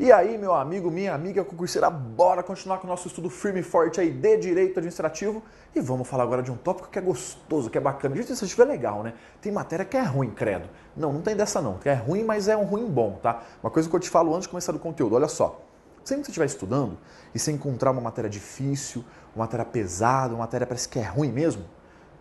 E aí, meu amigo, minha amiga concurseira, bora continuar com o nosso estudo firme e forte aí de Direito Administrativo. E vamos falar agora de um tópico que é gostoso, que é bacana. Direito Administrativo é legal, né? Tem matéria que é ruim, credo. Não tem dessa não, que é ruim, mas é um ruim bom, tá? Uma coisa que eu te falo antes de começar do conteúdo, olha só. Sempre que você estiver estudando e você encontrar uma matéria difícil, uma matéria pesada, uma matéria que parece que é ruim mesmo,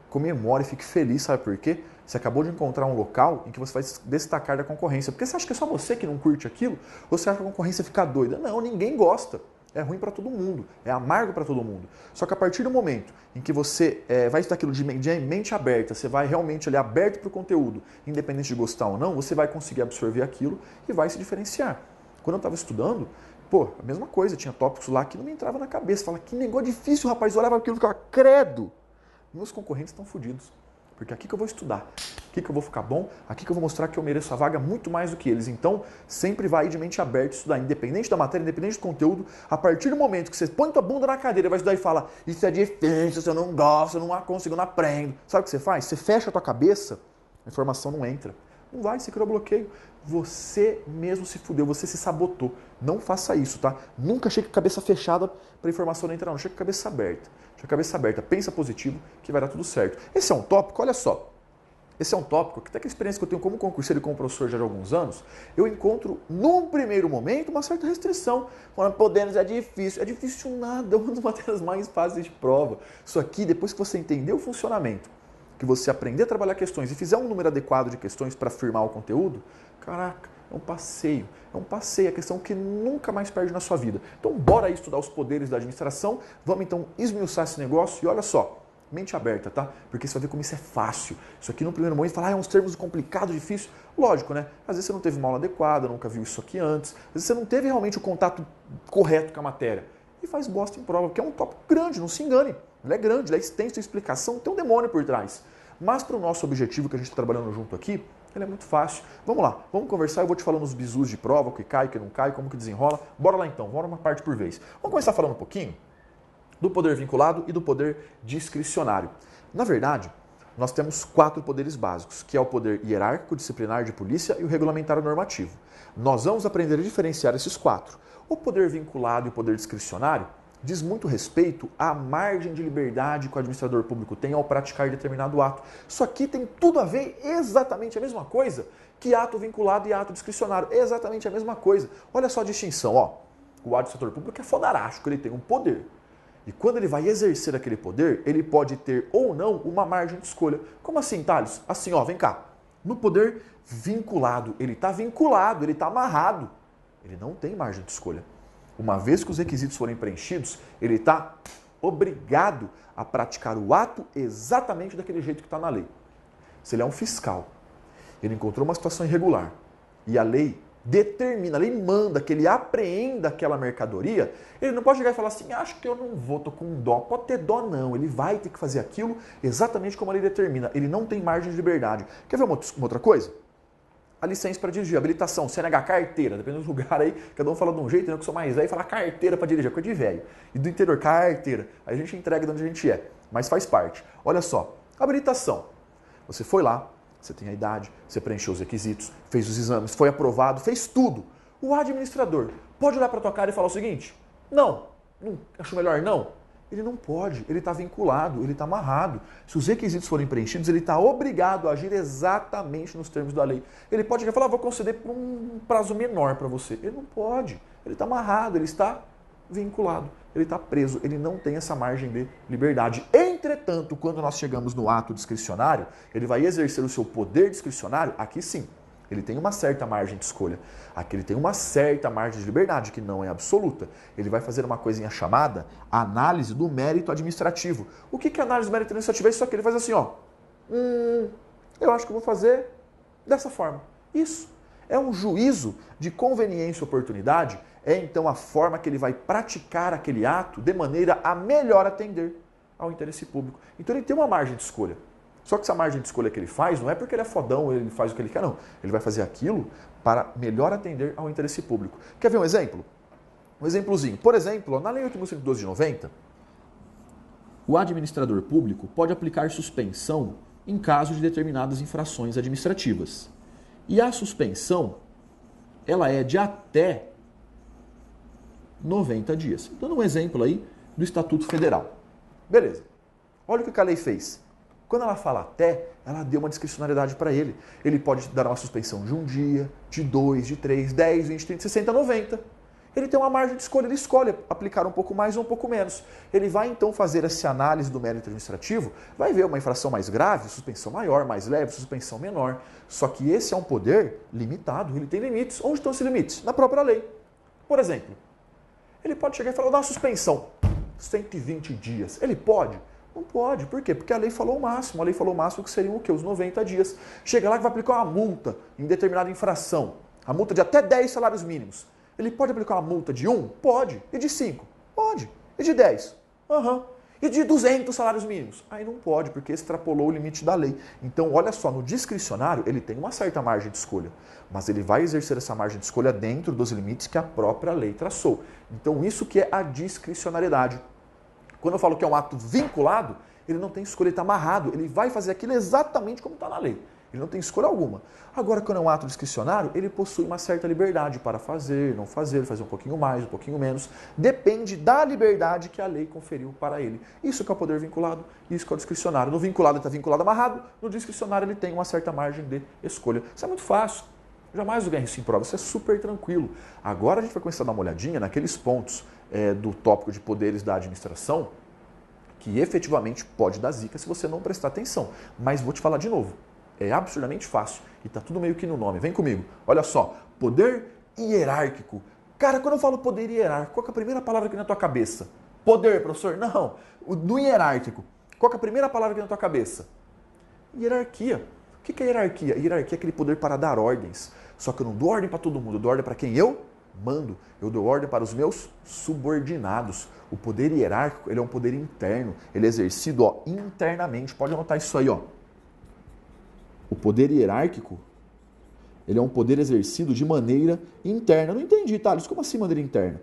comemore e fique feliz, sabe por quê? Você acabou de encontrar um local em que você vai se destacar da concorrência. Porque você acha que é só você que não curte aquilo? Ou você acha que a concorrência fica doida? Não, ninguém gosta. É ruim para todo mundo, é amargo para todo mundo. Só que a partir do momento em que você vai estudar aquilo de mente aberta, você vai realmente olhar aberto para o conteúdo, independente de gostar ou não, você vai conseguir absorver aquilo e vai se diferenciar. Quando eu estava estudando, a mesma coisa, tinha tópicos lá que não me entrava na cabeça. Fala, que negócio difícil, rapaz. Eu olhava aquilo e ficava, credo. Meus concorrentes estão fodidos. Porque aqui que eu vou estudar, aqui que eu vou ficar bom, aqui que eu vou mostrar que eu mereço a vaga muito mais do que eles. Então, sempre vai de mente aberta estudar, independente da matéria, independente do conteúdo. A partir do momento que você põe tua bunda na cadeira, vai estudar e fala, isso é difícil, eu não gosto, eu não consigo, eu não aprendo. Sabe o que você faz? Você fecha a tua cabeça, a informação não entra. Não vai, você criou bloqueio. Você mesmo se fudeu, você se sabotou. Não faça isso, tá? Nunca chegue com a cabeça fechada para a informação não entrar, não. Chegue com a cabeça aberta. Chegue com a cabeça aberta, pensa positivo que vai dar tudo certo. Esse é um tópico, olha só. Esse é um tópico que até que a experiência que eu tenho como concurseiro e como professor já de alguns anos, eu encontro, num primeiro momento, uma certa restrição. Falando, Denis, é difícil. É difícil nada, é uma das matérias mais fáceis de prova. Isso aqui, depois que você entender o funcionamento, que você aprender a trabalhar questões e fizer um número adequado de questões para firmar o conteúdo, caraca, é um passeio. É um passeio, é questão que nunca mais perde na sua vida. Então, bora aí estudar os poderes da administração, vamos então esmiuçar esse negócio e olha só, mente aberta, tá? Porque você vai ver como isso é fácil. Isso aqui no primeiro momento, falar, é uns termos complicados, difícil. Lógico, né? Às vezes você não teve uma aula adequada, nunca viu isso aqui antes, às vezes você não teve realmente o contato correto com a matéria. E faz bosta em prova, porque é um tópico grande, não se engane. Ele é grande, ele é extenso, tem explicação, tem um demônio por trás. Mas para o nosso objetivo que a gente está trabalhando junto aqui, ele é muito fácil. Vamos lá, vamos conversar, eu vou te falando os bizus de prova, o que cai, o que não cai, como que desenrola. Bora lá então, bora uma parte por vez. Vamos começar falando um pouquinho do poder vinculado e do poder discricionário. Na verdade, nós temos 4 poderes básicos, que é o poder hierárquico, disciplinar de polícia e o regulamentar normativo. Nós vamos aprender a diferenciar esses 4. O poder vinculado e o poder discricionário diz muito respeito à margem de liberdade que o administrador público tem ao praticar determinado ato. Isso aqui tem tudo a ver, exatamente a mesma coisa que ato vinculado e ato discricionário. Exatamente a mesma coisa. Olha só a distinção, ó. O administrador público é fodarástico, ele tem um poder. E quando ele vai exercer aquele poder, ele pode ter ou não uma margem de escolha. Como assim, Thales? Assim, ó, vem cá. No poder vinculado, ele está amarrado. Ele não tem margem de escolha. Uma vez que os requisitos forem preenchidos, ele está obrigado a praticar o ato exatamente daquele jeito que está na lei. Se ele é um fiscal, ele encontrou uma situação irregular e a lei determina, a lei manda que ele apreenda aquela mercadoria, ele não pode chegar e falar assim, acho que eu não vou, tô com dó. Pode ter dó não, ele vai ter que fazer aquilo exatamente como a lei determina. Ele não tem margem de liberdade. Quer ver uma outra coisa? A licença para dirigir, habilitação, CNH, carteira, dependendo do lugar aí, cada um fala de um jeito, eu que sou mais velho, fala carteira para dirigir, coisa de velho. E do interior, carteira. Aí a gente entrega de onde a gente é, mas faz parte. Olha só, habilitação. Você foi lá, você tem a idade, você preencheu os requisitos, fez os exames, foi aprovado, fez tudo. O administrador pode olhar para tua cara e falar o seguinte, não, acho melhor não. Ele não pode, ele está vinculado, ele está amarrado. Se os requisitos forem preenchidos, ele está obrigado a agir exatamente nos termos da lei. Ele pode falar, vou conceder por um prazo menor para você. Ele não pode, ele está amarrado, ele está vinculado, ele está preso, ele não tem essa margem de liberdade. Entretanto, quando nós chegamos no ato discricionário, ele vai exercer o seu poder discricionário, aqui sim. Ele tem uma certa margem de escolha. Aqui ele tem uma certa margem de liberdade, que não é absoluta. Ele vai fazer uma coisinha chamada análise do mérito administrativo. O que é análise do mérito administrativo? É isso aqui. Ele faz assim, ó. Eu acho que eu vou fazer dessa forma. Isso. É um juízo de conveniência e oportunidade. É então a forma que ele vai praticar aquele ato de maneira a melhor atender ao interesse público. Então ele tem uma margem de escolha. Só que essa margem de escolha que ele faz não é porque ele é fodão, ele faz o que ele quer, não. Ele vai fazer aquilo para melhor atender ao interesse público. Quer ver um exemplo? Um exemplozinho. Por exemplo, na Lei 8.112 de 90, o administrador público pode aplicar suspensão em caso de determinadas infrações administrativas. E a suspensão, ela é de até 90 dias. Dando um exemplo aí do Estatuto Federal. Beleza. Olha o que a lei fez. Quando ela fala até, ela deu uma discricionariedade para ele. Ele pode dar uma suspensão de 1 dia, de 2, de 3, 10, 20, 30, 60, 90. Ele tem uma margem de escolha, ele escolhe aplicar um pouco mais ou um pouco menos. Ele vai então fazer essa análise do mérito administrativo, vai ver uma infração mais grave, suspensão maior, mais leve, suspensão menor. Só que esse é um poder limitado, ele tem limites. Onde estão esses limites? Na própria lei. Por exemplo, ele pode chegar e falar, dá uma suspensão, 120 dias. Ele pode? Não pode. Por quê? Porque a lei falou o máximo. A lei falou o máximo que seriam o quê? Os 90 dias. Chega lá que vai aplicar uma multa em determinada infração. A multa de até 10 salários mínimos. Ele pode aplicar uma multa de 1? Pode. E de 5? Pode. E de 10? E de 200 salários mínimos? Aí não pode, porque extrapolou o limite da lei. Então, olha só, no discricionário, ele tem uma certa margem de escolha. Mas ele vai exercer essa margem de escolha dentro dos limites que a própria lei traçou. Então, isso que é a discricionariedade. Quando eu falo que é um ato vinculado, ele não tem escolha, ele está amarrado, ele vai fazer aquilo exatamente como está na lei. Ele não tem escolha alguma. Agora, quando é um ato discricionário, ele possui uma certa liberdade para fazer, não fazer, fazer um pouquinho mais, um pouquinho menos. Depende da liberdade que a lei conferiu para ele. Isso que é o poder vinculado, isso que é o discricionário. No vinculado ele está vinculado amarrado, no discricionário ele tem uma certa margem de escolha. Isso é muito fácil. Jamais o ganho isso em prova, isso é super tranquilo. Agora a gente vai começar a dar uma olhadinha naqueles pontos do tópico de poderes da administração que efetivamente pode dar zica se você não prestar atenção. Mas vou te falar de novo, é absurdamente fácil e tá tudo meio que no nome. Vem comigo, olha só, poder hierárquico. Cara, quando eu falo poder hierárquico, qual que é a primeira palavra que vem na tua cabeça? Poder, professor? Não, do hierárquico. Qual que é a primeira palavra que vem na tua cabeça? Hierarquia. O que é hierarquia? Hierarquia é aquele poder para dar ordens. Só que eu não dou ordem para todo mundo, eu dou ordem para quem eu mando. Eu dou ordem para os meus subordinados. O poder hierárquico, ele é um poder interno. Ele é exercido internamente. Pode anotar isso aí. O poder hierárquico, ele é um poder exercido de maneira interna. Não entendi, Thales. Como assim maneira interna?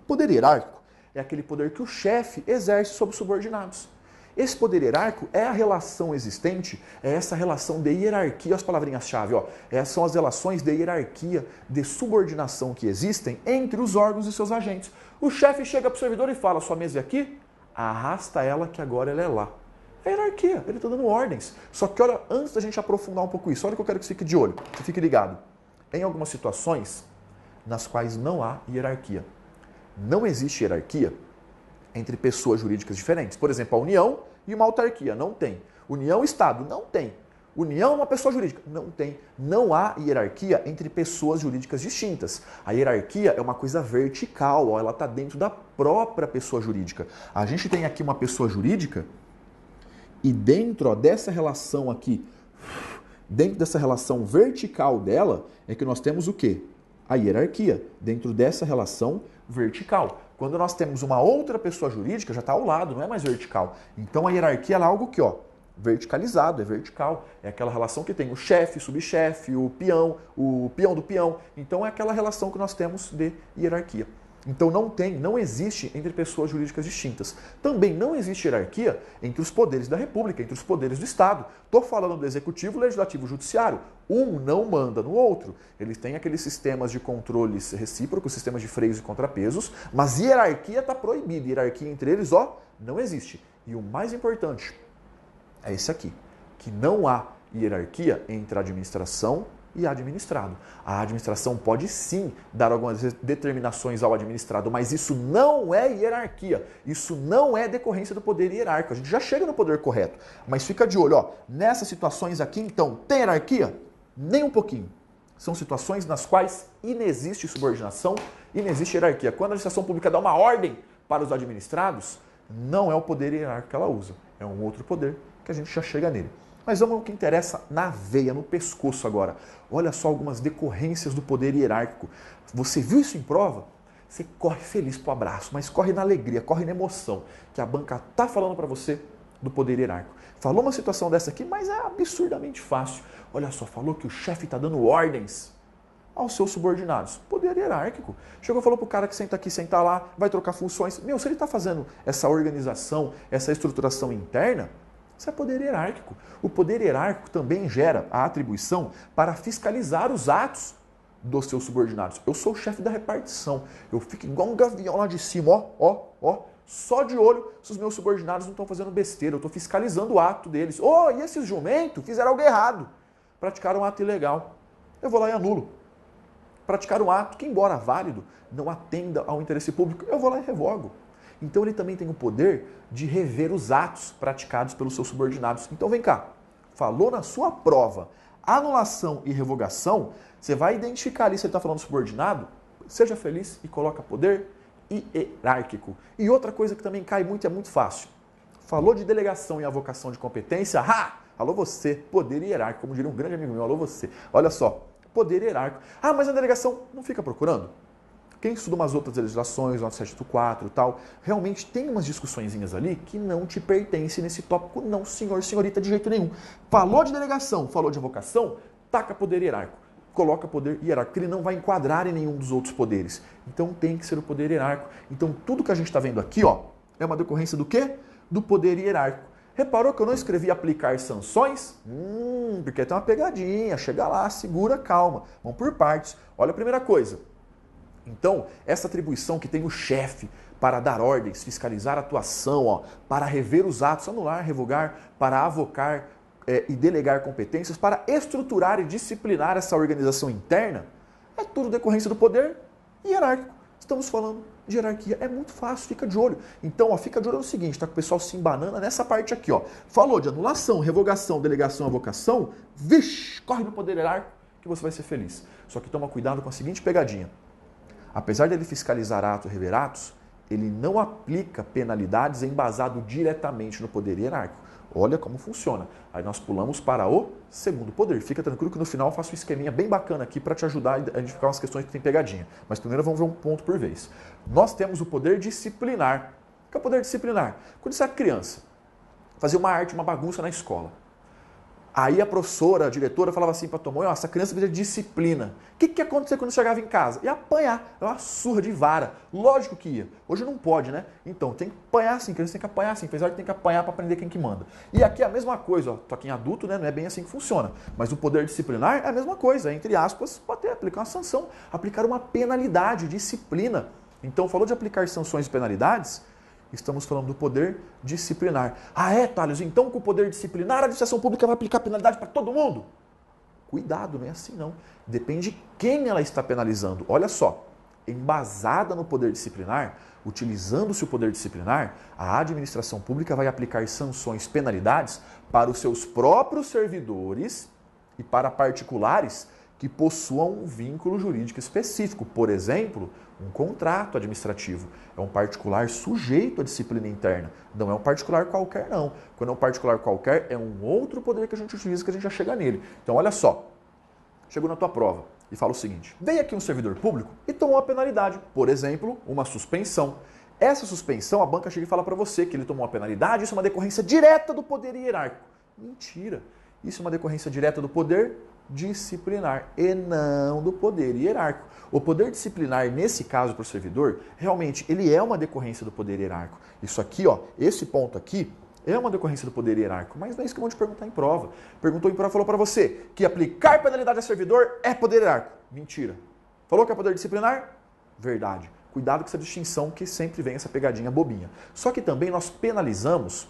Poder hierárquico é aquele poder que o chefe exerce sobre os subordinados. Esse poder hierárquico é a relação existente, é essa relação de hierarquia, as palavrinhas-chave, essas são as relações de hierarquia, de subordinação que existem entre os órgãos e seus agentes. O chefe chega para o servidor e fala, sua mesa é aqui, arrasta ela que agora ela é lá. É hierarquia, ele está dando ordens. Só que olha, antes da gente aprofundar um pouco isso, olha que eu quero que você fique de olho, que fique ligado. Em algumas situações nas quais não há hierarquia. Não existe hierarquia entre pessoas jurídicas diferentes. Por exemplo, a União e uma autarquia. Não tem. União e Estado. Não tem. União é uma pessoa jurídica. Não tem. Não há hierarquia entre pessoas jurídicas distintas. A hierarquia é uma coisa vertical. Ela está dentro da própria pessoa jurídica. A gente tem aqui uma pessoa jurídica e dentro dessa relação aqui, dentro dessa relação vertical dela, é que nós temos o quê? A hierarquia. Dentro dessa relação vertical. Quando nós temos uma outra pessoa jurídica, já está ao lado, não é mais vertical. Então a hierarquia é algo que, verticalizado, é vertical. É aquela relação que tem o chefe, o subchefe, o peão do peão. Então é aquela relação que nós temos de hierarquia. Então não existe entre pessoas jurídicas distintas. Também não existe hierarquia entre os poderes da República, entre os poderes do Estado. Estou falando do Executivo, Legislativo e Judiciário. Um não manda no outro. Eles têm aqueles sistemas de controles recíprocos, sistemas de freios e contrapesos, mas hierarquia está proibida. Hierarquia entre eles, não existe. E o mais importante é esse aqui, que não há hierarquia entre a administração e administrado. A administração pode sim dar algumas determinações ao administrado, mas isso não é hierarquia, isso não é decorrência do poder hierárquico. A gente já chega no poder correto, mas fica de olho, nessas situações aqui, então, tem hierarquia? Nem um pouquinho. São situações nas quais inexiste subordinação, inexiste hierarquia. Quando a administração pública dá uma ordem para os administrados, não é o poder hierárquico que ela usa, é um outro poder que a gente já chega nele. Mas vamos ao que interessa na veia, no pescoço agora. Olha só algumas decorrências do poder hierárquico. Você viu isso em prova? Você corre feliz pro abraço, mas corre na alegria, corre na emoção, que a banca tá falando para você do poder hierárquico. Falou uma situação dessa aqui, mas é absurdamente fácil. Olha só, falou que o chefe está dando ordens aos seus subordinados. Poder hierárquico. Chegou e falou pro cara que senta aqui, senta lá, vai trocar funções. Se ele está fazendo essa organização, essa estruturação interna, isso é poder hierárquico. O poder hierárquico também gera a atribuição para fiscalizar os atos dos seus subordinados. Eu sou o chefe da repartição. Eu fico igual um gavião lá de cima, ó, só de olho se os meus subordinados não estão fazendo besteira. Eu estou fiscalizando o ato deles. E esses jumentos fizeram algo errado. Praticaram um ato ilegal. Eu vou lá e anulo. Praticar um ato que, embora válido, não atenda ao interesse público, eu vou lá e revogo. Então ele também tem o poder de rever os atos praticados pelos seus subordinados. Então vem cá, falou na sua prova anulação e revogação, você vai identificar ali se ele está falando subordinado, seja feliz e coloca poder hierárquico. E outra coisa que também cai muito, é muito fácil. Falou de delegação e avocação de competência, alô você, poder hierárquico, como diria um grande amigo meu, alô você. Olha só, poder hierárquico. Mas a delegação não fica procurando? Quem estuda umas outras legislações, 974 e tal, realmente tem umas discussõezinhas ali que não te pertencem nesse tópico, não, senhor, senhorita, de jeito nenhum. Falou de delegação, falou de avocação, taca poder hierárquico. Coloca poder hierárquico, que ele não vai enquadrar em nenhum dos outros poderes. Então tem que ser o poder hierárquico. Então tudo que a gente está vendo aqui, é uma decorrência do quê? Do poder hierárquico. Reparou que eu não escrevi aplicar sanções? Porque tem uma pegadinha, chega lá, segura, calma. Vamos por partes. Olha a primeira coisa. Então, essa atribuição que tem o chefe para dar ordens, fiscalizar a atuação, para rever os atos, anular, revogar, para avocar e delegar competências, para estruturar e disciplinar essa organização interna, é tudo decorrência do poder hierárquico. Estamos falando de hierarquia, é muito fácil, fica de olho. Então, fica de olho no seguinte, tá com o pessoal se embanana nessa parte aqui, Falou de anulação, revogação, delegação, avocação, corre no poder hierárquico que você vai ser feliz. Só que toma cuidado com a seguinte pegadinha. Apesar dele fiscalizar atos e rever atos, ele não aplica penalidades embasado diretamente no poder hierárquico. Olha como funciona. Aí nós pulamos para o segundo poder. Fica tranquilo que no final eu faço um esqueminha bem bacana aqui para te ajudar a identificar umas questões que tem pegadinha. Mas primeiro vamos ver um ponto por vez. Nós temos o poder disciplinar. O que é o poder disciplinar? Quando você era criança, fazia uma arte, uma bagunça na escola. Aí a professora, a diretora falava assim para tua mãe, essa criança precisa de disciplina. O que ia acontecer quando chegava em casa? Ia apanhar, uma surra de vara. Lógico que ia. Hoje não pode, né? Então tem que apanhar sim, criança tem que apanhar sim. Apesar de tem que apanhar para aprender quem que manda. E aqui é a mesma coisa, tô aqui em adulto, né? Não é bem assim que funciona. Mas o poder disciplinar é a mesma coisa, entre aspas, pode aplicar uma sanção, aplicar uma penalidade, disciplina. Então falou de aplicar sanções e penalidades, estamos falando do poder disciplinar. Thales, então com o poder disciplinar a administração pública vai aplicar penalidade para todo mundo? Cuidado, não é assim não. Depende quem ela está penalizando. Olha só, embasada no poder disciplinar, utilizando-se o poder disciplinar, a administração pública vai aplicar sanções, penalidades para os seus próprios servidores e para particulares que possuam um vínculo jurídico específico. Por exemplo, um contrato administrativo. É um particular sujeito à disciplina interna. Não é um particular qualquer, não. Quando é um particular qualquer, é um outro poder que a gente utiliza, que a gente já chega nele. Então, olha só. Chegou na tua prova e fala o seguinte. Veio aqui um servidor público e tomou uma penalidade. Por exemplo, uma suspensão. Essa suspensão, a banca chega e fala para você que ele tomou uma penalidade, isso é uma decorrência direta do poder hierárquico. Mentira. Isso é uma decorrência direta do poder disciplinar e não do poder hierárquico. O poder disciplinar, nesse caso para o servidor, realmente ele é uma decorrência do poder hierárquico. Isso aqui, esse ponto aqui, é uma decorrência do poder hierárquico, mas não é isso que eu vou te perguntar em prova. Perguntou em prova, falou para você que aplicar penalidade a servidor é poder hierárquico. Mentira. Falou que é poder disciplinar? Verdade. Cuidado com essa distinção que sempre vem essa pegadinha bobinha. Só que também nós penalizamos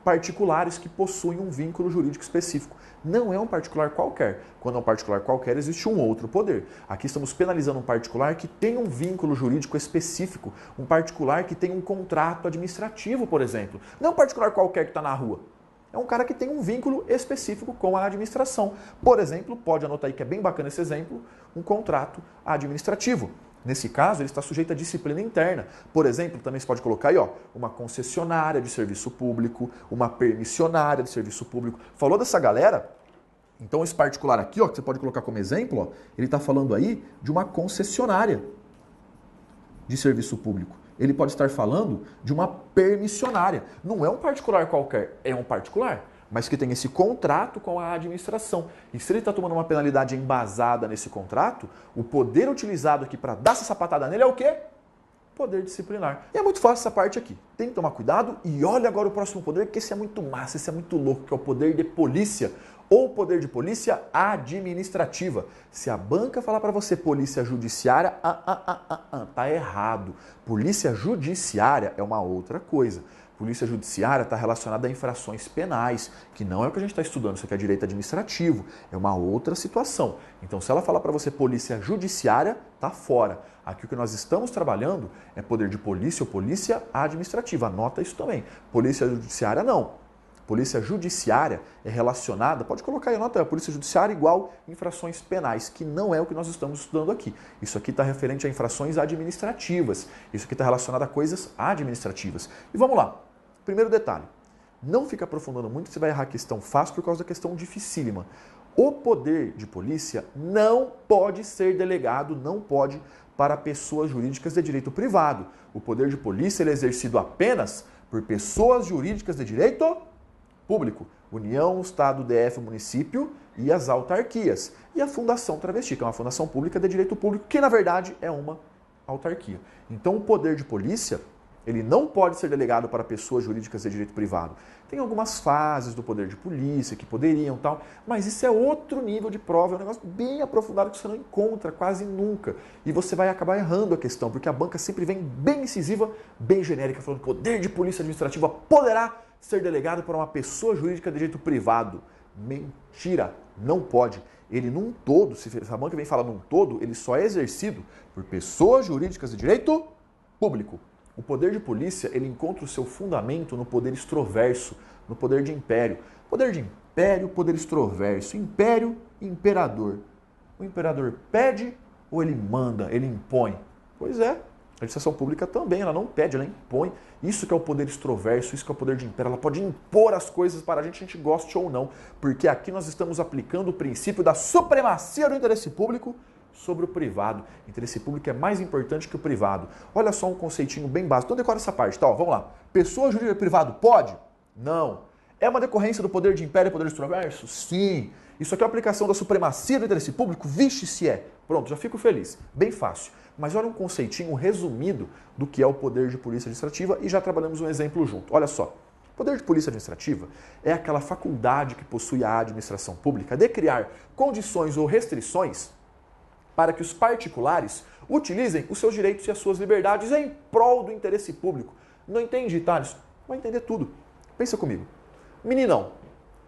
particulares que possuem um vínculo jurídico específico. Não é um particular qualquer. Quando é um particular qualquer, existe um outro poder. Aqui estamos penalizando um particular que tem um vínculo jurídico específico, um particular que tem um contrato administrativo, por exemplo. Não é um particular qualquer que está na rua. É um cara que tem um vínculo específico com a administração. Por exemplo, pode anotar aí que é bem bacana esse exemplo, um contrato administrativo. Nesse caso, ele está sujeito à disciplina interna. Por exemplo, também se pode colocar aí, uma concessionária de serviço público, uma permissionária de serviço público. Falou dessa galera? Então, esse particular aqui, que você pode colocar como exemplo, ele está falando aí de uma concessionária de serviço público. Ele pode estar falando de uma permissionária. Não é um particular qualquer, é um particular, mas que tem esse contrato com a administração. E se ele está tomando uma penalidade embasada nesse contrato, o poder utilizado aqui para dar essa sapatada nele é o quê? Poder disciplinar. E é muito fácil essa parte aqui. Tem que tomar cuidado e olha agora o próximo poder, que esse é muito massa, esse é muito louco, que é o poder de polícia. ou poder de polícia administrativa. Se a banca falar para você polícia judiciária, tá errado. Polícia judiciária é uma outra coisa. Polícia judiciária está relacionada a infrações penais, que não é o que a gente está estudando, isso aqui é direito administrativo, é uma outra situação. Então, se ela falar para você polícia judiciária, tá fora. Aqui o que nós estamos trabalhando é poder de polícia ou polícia administrativa. Anota isso também. Polícia judiciária não. Polícia judiciária é relacionada, pode colocar aí, anota, polícia judiciária igual infrações penais, que não é o que nós estamos estudando aqui. Isso aqui está referente a infrações administrativas. Isso aqui está relacionado a coisas administrativas. E vamos lá. Primeiro detalhe, não fica aprofundando muito, você vai errar a questão fácil por causa da questão dificílima. O poder de polícia não pode ser delegado, não pode para pessoas jurídicas de direito privado. O poder de polícia ele é exercido apenas por pessoas jurídicas de direito público. União, Estado, DF, município e as autarquias. E a Fundação Travesti, que é uma fundação pública de direito público, que na verdade é uma autarquia. Então o poder de polícia ele não pode ser delegado para pessoas jurídicas de direito privado. Tem algumas fases do poder de polícia que poderiam tal, mas isso é outro nível de prova, é um negócio bem aprofundado que você não encontra quase nunca. E você vai acabar errando a questão, porque a banca sempre vem bem incisiva, bem genérica, falando que o poder de polícia administrativa poderá ser delegado para uma pessoa jurídica de direito privado. Mentira, não pode. Ele num todo, se a banca vem falar num todo, ele só é exercido por pessoas jurídicas de direito público. O poder de polícia, ele encontra o seu fundamento no poder extroverso, no poder de império. Poder de império, poder extroverso. Império, imperador. O imperador pede ou ele manda, ele impõe? Pois é, a administração pública também, ela não pede, ela impõe. Isso que é o poder extroverso, isso que é o poder de império. Ela pode impor as coisas para a gente goste ou não, porque aqui nós estamos aplicando o princípio da supremacia do interesse público sobre o privado. O interesse público é mais importante que o privado. Olha só um conceitinho bem básico. Então decora essa parte, tá? Ó, vamos lá. Pessoa jurídica privado pode? Não. É uma decorrência do poder de império e poder extroverso? Sim. Isso aqui é uma aplicação da supremacia do interesse público? Vixe se é. Pronto, já fico feliz. Bem fácil. Mas olha um conceitinho resumido do que é o poder de polícia administrativa e já trabalhamos um exemplo junto. Olha só. O poder de polícia administrativa é aquela faculdade que possui a administração pública de criar condições ou restrições para que os particulares utilizem os seus direitos e as suas liberdades em prol do interesse público. Não entende, Thales? Vai entender tudo. Pensa comigo. Meninão,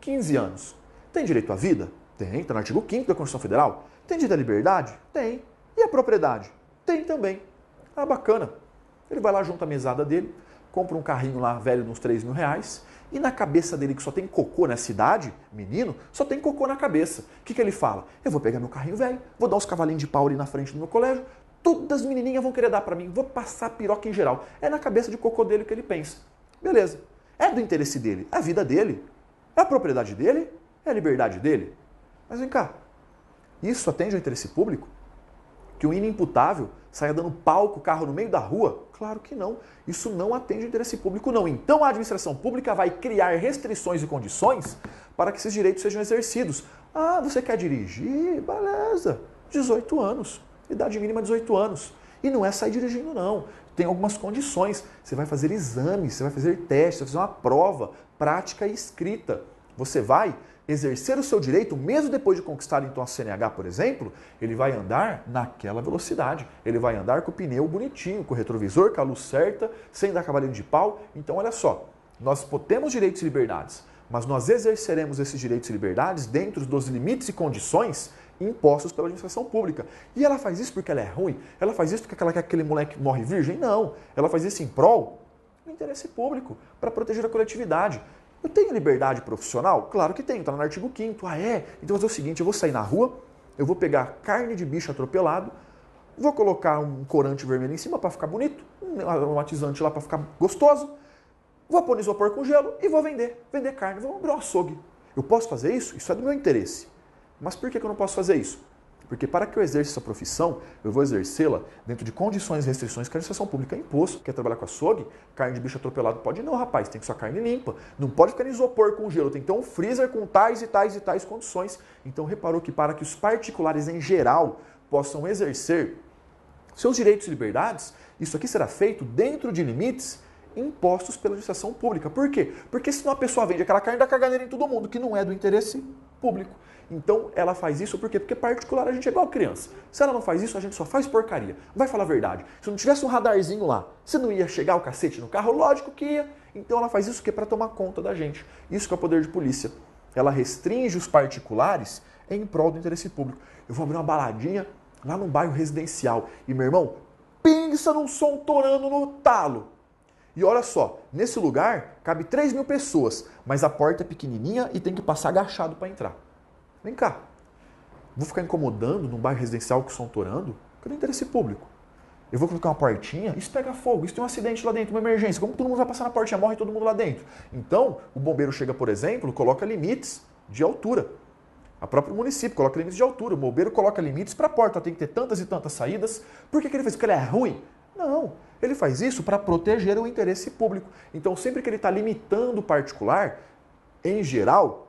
15 anos, tem direito à vida? Tem, está no artigo 5º da Constituição Federal. Tem direito à liberdade? Tem. E a propriedade? Tem também. Ah, bacana. Ele vai lá, junta a mesada dele, compra um carrinho lá velho de uns 3 mil reais, e na cabeça dele, que só tem cocô nessa idade, menino, só tem cocô na cabeça. O que ele fala? Eu vou pegar meu carrinho velho, vou dar uns cavalinhos de pau ali na frente do meu colégio, todas as menininhas vão querer dar pra mim, vou passar piroca em geral. É na cabeça de cocô dele que ele pensa. Beleza. É do interesse dele, é a vida dele, é a propriedade dele, é a liberdade dele. Mas vem cá, isso atende ao interesse público? Que o inimputável saia dando pau com o carro no meio da rua? Claro que não. Isso não atende ao interesse público, não. Então a administração pública vai criar restrições e condições para que esses direitos sejam exercidos. Ah, você quer dirigir? Beleza. 18 anos. Idade mínima 18 anos. E não é sair dirigindo, não. Tem algumas condições. Você vai fazer exames, você vai fazer testes, você vai fazer uma prova prática e escrita. Você vai exercer o seu direito, mesmo depois de conquistar então a CNH, por exemplo, ele vai andar naquela velocidade. Ele vai andar com o pneu bonitinho, com o retrovisor, com a luz certa, sem dar cavalinho de pau. Então, olha só, nós temos direitos e liberdades, mas nós exerceremos esses direitos e liberdades dentro dos limites e condições impostos pela administração pública. E ela faz isso porque ela é ruim? Ela faz isso porque ela quer que aquele moleque morre virgem? Não. Ela faz isso em prol do interesse público, para proteger a coletividade. Eu tenho liberdade profissional? Claro que tenho, está no artigo 5º. Ah, é? Então eu vou fazer o seguinte, eu vou sair na rua, eu vou pegar carne de bicho atropelado, vou colocar um corante vermelho em cima para ficar bonito, um aromatizante lá para ficar gostoso, vou pôr no isopor com gelo e vou vender carne, vou abrir um açougue. Eu posso fazer isso? Isso é do meu interesse. Mas por que eu não posso fazer isso? Porque para que eu exerça essa profissão, eu vou exercê-la dentro de condições e restrições que a administração pública impôs. Quer trabalhar com açougue? Carne de bicho atropelado? Pode não, rapaz. Tem que ser carne limpa. Não pode ficar em isopor com gelo. Tem que ter um freezer com tais e tais e tais condições. Então reparou que para que os particulares em geral possam exercer seus direitos e liberdades, isso aqui será feito dentro de limites impostos pela administração pública. Por quê? Porque senão a pessoa vende aquela carne da caganeira em todo mundo, que não é do interesse público. Então ela faz isso por quê? Porque particular a gente é igual criança. Se ela não faz isso, a gente só faz porcaria. Vai falar a verdade. Se não tivesse um radarzinho lá, você não ia chegar o cacete no carro? Lógico que ia. Então ela faz isso que é para tomar conta da gente. Isso que é o poder de polícia. Ela restringe os particulares em prol do interesse público. Eu vou abrir uma baladinha lá num bairro residencial. E, meu irmão, pensa num som torando no talo. E olha só, nesse lugar cabe 3.000 pessoas, mas a porta é pequenininha e tem que passar agachado para entrar. Vem cá, vou ficar incomodando num bairro residencial com som torando? Cadê o interesse público? Eu vou colocar uma portinha, isso pega fogo, isso tem um acidente lá dentro, uma emergência. Como todo mundo vai passar na portinha? Morre todo mundo lá dentro. Então, o bombeiro chega, por exemplo, coloca limites de altura. O próprio município coloca limites de altura. O bombeiro coloca limites para a porta. Tem que ter tantas e tantas saídas. Por que ele faz isso? Porque ele é ruim? Não. Ele faz isso para proteger o interesse público. Então, sempre que ele está limitando o particular, em geral,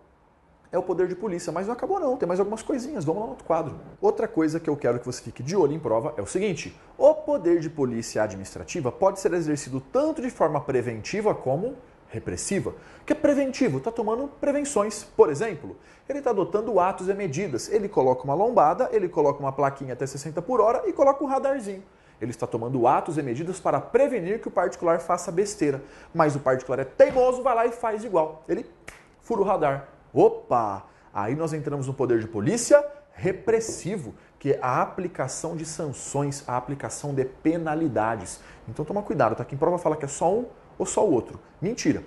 é o poder de polícia. Mas não acabou não, tem mais algumas coisinhas. Vamos lá no outro quadro. Outra coisa que eu quero que você fique de olho em prova é o seguinte. O poder de polícia administrativa pode ser exercido tanto de forma preventiva como repressiva. O que é preventivo? Está tomando prevenções. Por exemplo, ele está adotando atos e medidas. Ele coloca uma lombada, ele coloca uma plaquinha até 60 por hora e coloca um radarzinho. Ele está tomando atos e medidas para prevenir que o particular faça besteira. Mas o particular é teimoso, vai lá e faz igual. Ele fura o radar. Opa! Aí nós entramos no poder de polícia repressivo, que é a aplicação de sanções, a aplicação de penalidades. Então toma cuidado, tá? Aqui em prova fala que é só um ou só o outro. Mentira!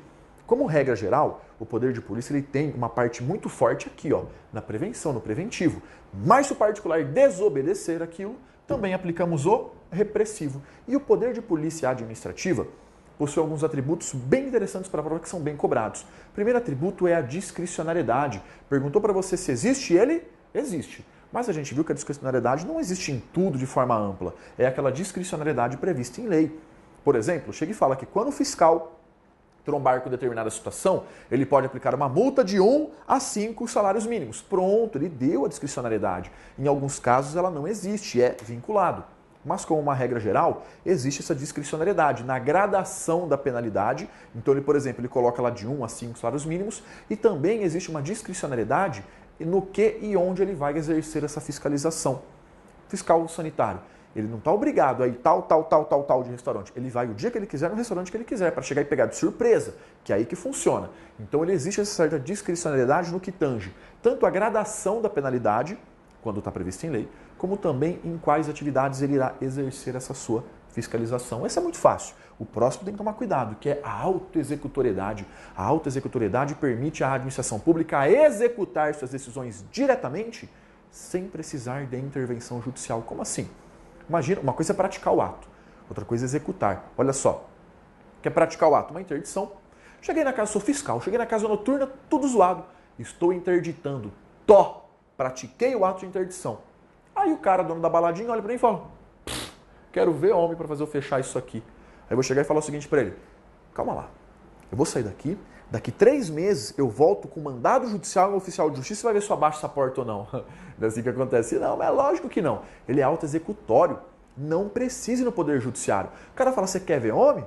Como regra geral, o poder de polícia ele tem uma parte muito forte aqui, ó, na prevenção, no preventivo. Mas se o particular desobedecer aquilo, também aplicamos o repressivo. E o poder de polícia administrativa possui alguns atributos bem interessantes para a prova que são bem cobrados. O primeiro atributo é a discricionariedade. Perguntou para você se existe ele? Existe. Mas a gente viu que a discricionariedade não existe em tudo de forma ampla. É aquela discricionariedade prevista em lei. Por exemplo, chega e fala que quando o fiscal trombar com determinada situação, ele pode aplicar uma multa de 1 a 5 salários mínimos. Pronto, ele deu a discricionariedade. Em alguns casos ela não existe, é vinculado. Mas como uma regra geral, existe essa discricionariedade na gradação da penalidade. Então ele, por exemplo, ele coloca lá de 1 a 5 salários mínimos e também existe uma discricionariedade no que e onde ele vai exercer essa fiscalização. Fiscal sanitário. Ele não está obrigado a ir tal de restaurante. Ele vai o dia que ele quiser no restaurante que ele quiser, para chegar e pegar de surpresa, que é aí que funciona. Então ele existe essa certa discricionariedade no que tange tanto a gradação da penalidade, quando está previsto em lei, como também em quais atividades ele irá exercer essa sua fiscalização. Esse é muito fácil. O próximo tem que tomar cuidado, que é a autoexecutoriedade. A autoexecutoriedade permite à administração pública executar suas decisões diretamente sem precisar de intervenção judicial. Como assim? Imagina, uma coisa é praticar o ato, outra coisa é executar. Olha só, quer praticar o ato? Uma interdição. Cheguei na casa, sou fiscal, cheguei na casa noturna, tudo zoado. Estou interditando. Pratiquei o ato de interdição. Aí o cara, dono da baladinha, olha para mim e fala: quero ver homem para fazer eu fechar isso aqui. Aí eu vou chegar e falar o seguinte para ele: calma lá, eu vou sair daqui 3 meses eu volto com mandado judicial e um oficial de justiça e vai ver se eu abaixo essa porta ou não. Não é assim que acontece? Não, é lógico que não. Ele é autoexecutório, não precisa ir no poder judiciário. O cara fala: você quer ver homem?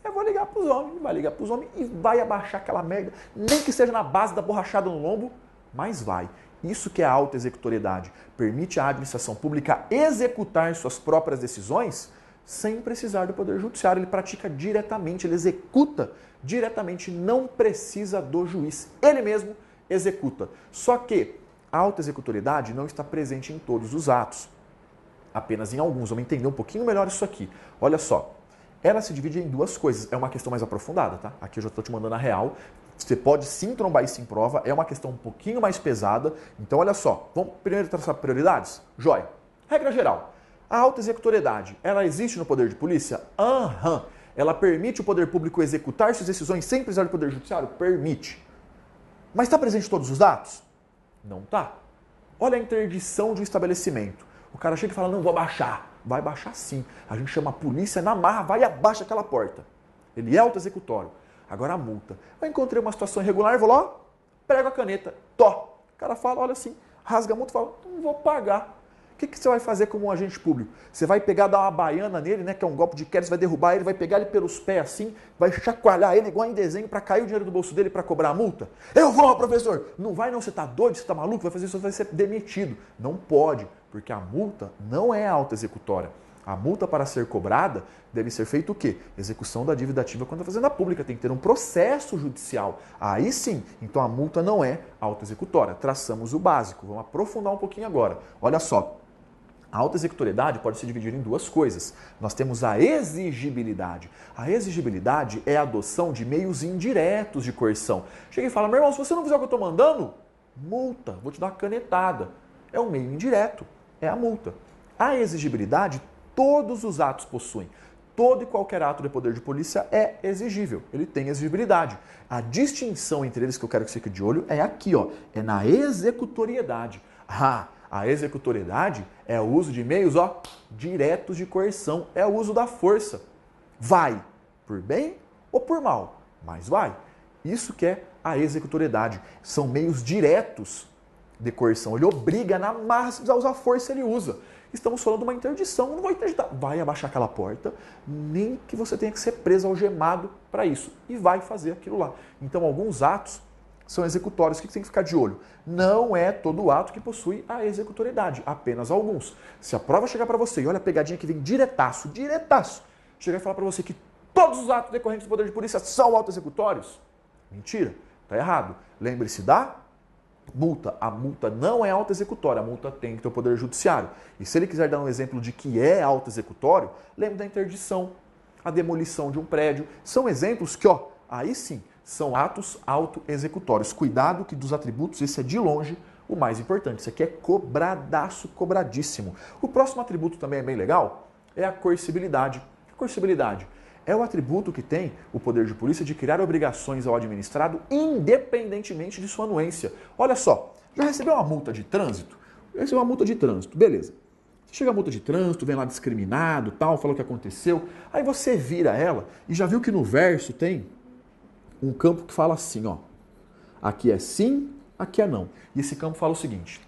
Eu vou ligar para os homens, vai ligar para os homens e vai abaixar aquela merda, nem que seja na base da borrachada no lombo, mas vai. Isso que é a autoexecutoriedade. Permite à administração pública executar suas próprias decisões sem precisar do poder judiciário. Ele pratica diretamente, ele executa diretamente, não precisa do juiz. Ele mesmo executa. Só que a autoexecutoriedade não está presente em todos os atos, apenas em alguns. Vamos entender um pouquinho melhor isso aqui. Olha só, ela se divide em 2 coisas. É uma questão mais aprofundada, tá? Aqui eu já estou te mandando a real. Você pode sim trombar isso em prova, é uma questão um pouquinho mais pesada. Então, olha só, vamos primeiro traçar prioridades? Joia. Regra geral, a autoexecutoriedade, ela existe no poder de polícia? Ela permite o poder público executar suas decisões sem precisar do poder judiciário? Permite. Mas está presente em todos os atos? Não está. Olha a interdição de um estabelecimento. O cara chega e fala: não, vou abaixar. Vai baixar sim. A gente chama a polícia na marra, vai e abaixa aquela porta. Ele é autoexecutório. Agora a multa. Eu encontrei uma situação irregular, vou lá, prego a caneta, O cara fala, olha assim, rasga a multa e fala: não vou pagar. O que você vai fazer como um agente público? Você vai pegar, dar uma baiana nele, né, que é um golpe de queda, você vai derrubar ele, vai pegar ele pelos pés assim, vai chacoalhar ele igual em desenho para cair o dinheiro do bolso dele para cobrar a multa? Eu vou, professor! Não vai não, você tá doido, você tá maluco? Vai fazer isso, você vai ser demitido. Não pode, porque a multa não é auto-executória. A multa para ser cobrada deve ser feito o quê? Execução da dívida ativa contra a Fazenda Pública. Tem que ter um processo judicial. Aí sim, então a multa não é auto-executória. Traçamos o básico. Vamos aprofundar um pouquinho agora. Olha só. A auto-executoriedade pode se dividir em duas coisas. Nós temos a exigibilidade. A exigibilidade é a adoção de meios indiretos de coerção. Chega e fala, meu irmão, se você não fizer o que eu estou mandando, multa, vou te dar uma canetada. É um meio indireto, é a multa. A exigibilidade, todos os atos possuem. Todo e qualquer ato de poder de polícia é exigível, ele tem exigibilidade. A distinção entre eles que eu quero que você fique de olho é aqui, ó, é na executoriedade. A executoriedade é o uso de meios, ó, diretos de coerção, é o uso da força. Vai por bem ou por mal, mas vai. Isso que é a executoriedade. São meios diretos de coerção. Ele obriga na marra, se precisar usar força, ele usa. Estamos falando de uma interdição, não vou interditar. Vai abaixar aquela porta, nem que você tenha que ser preso, algemado para isso. E vai fazer aquilo lá. Então, alguns atos são executórios. O que você tem que ficar de olho? Não é todo ato que possui a executoriedade, apenas alguns. Se a prova chegar para você e olha a pegadinha que vem diretaço, chegar e falar para você que todos os atos decorrentes do poder de polícia são auto-executórios, mentira, está errado. Lembre-se da multa. A multa não é auto-executória, a multa tem que ter o poder judiciário. E se ele quiser dar um exemplo de que é auto-executório, lembre da interdição, a demolição de um prédio. São exemplos que, ó, aí sim, são atos auto-executórios. Cuidado que dos atributos, esse é de longe o mais importante. Isso aqui é cobradaço, cobradíssimo. O próximo atributo também é bem legal, é a coercibilidade. A coercibilidade é o atributo que tem o poder de polícia de criar obrigações ao administrado independentemente de sua anuência. Olha só, já recebeu uma multa de trânsito? Recebeu uma multa de trânsito, beleza. Chega a multa de trânsito, vem lá discriminado, tal, fala o que aconteceu. Aí você vira ela e já viu que no verso tem um campo que fala assim, ó. Aqui é sim, aqui é não. E esse campo fala o seguinte: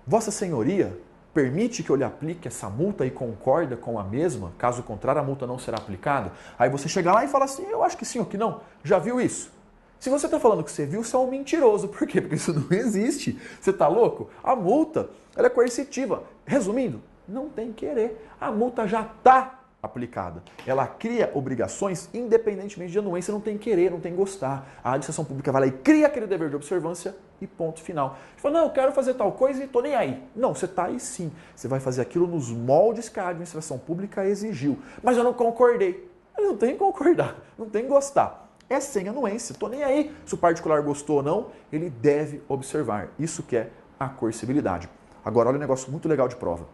Vossa Senhoria permite que eu lhe aplique essa multa e concorda com a mesma? Caso contrário, a multa não será aplicada. Aí você chega lá e fala assim, eu acho que sim ou que não. Já viu isso? Se você está falando que você viu, você é um mentiroso. Por quê? Porque isso não existe. Você está louco? A multa, ela é coercitiva. Resumindo, não tem querer. A multa já está aplicada. Ela cria obrigações independentemente de anuência, não tem querer, não tem gostar. A administração pública vai lá e cria aquele dever de observância e ponto final. Você fala, não, eu quero fazer tal coisa e tô nem aí. Não, você tá aí sim. Você vai fazer aquilo nos moldes que a administração pública exigiu. Mas eu não concordei. Não tem que concordar, não tem que gostar. É sem anuência, tô nem aí. Se o particular gostou ou não, ele deve observar. Isso que é a coercibilidade. Agora, olha um negócio muito legal de prova.